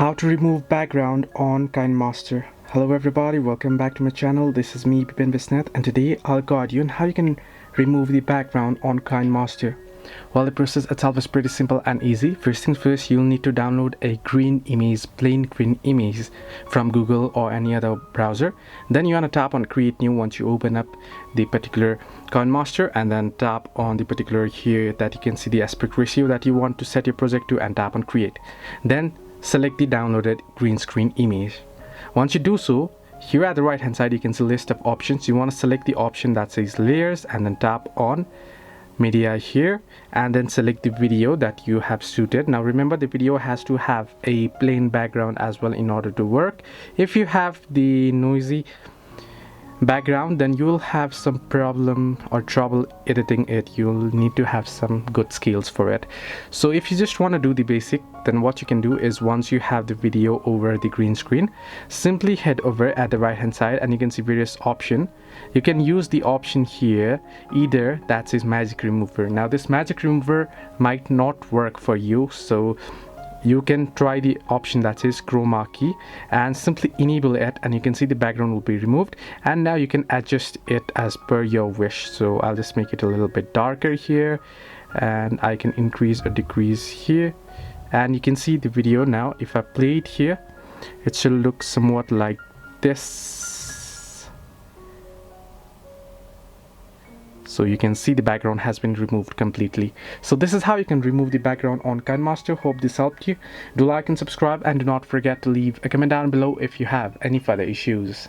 How to remove background on Kinemaster. Hello everybody, welcome back to my channel. This is me, Bipin Visnath, and today I'll guide you on how you can remove the background on Kinemaster. Well, the process itself is pretty simple and easy. First things first, you'll need to download a green image, plain green image from Google or any other browser. Then you want to tap on create new once you open up the particular Kinemaster, and then tap on the particular here that you can see the aspect ratio that you want to set your project to, and tap on create. Then select the downloaded green screen image. Once you do so, here at the right hand side you can see a list of options. You want to select the option that says layers and then tap on media here, and then select the video that you have suited. Now remember, the video has to have a plain background as well in order to work. If you have the noisy background, then you will have some problem or trouble editing it. You'll need to have some good skills for it. So if you just want to do the basic, then what you can do is, once you have the video over the green screen, simply head over at the right hand side and you can see various options. You can use the option here, either that says magic remover. Now this magic remover might not work for you, so you can try the option that says Chroma key and simply enable it, and you can see the background will be removed. And now you can adjust it as per your wish. So I'll just make it a little bit darker here, and I can increase or decrease here, and you can see the video now. If I play it here, it should look somewhat like this. So you can see the background has been removed completely. So this is how you can remove the background on Kinemaster. Hope this helped you. Do like and subscribe, and do not forget to leave a comment down below if you have any further issues.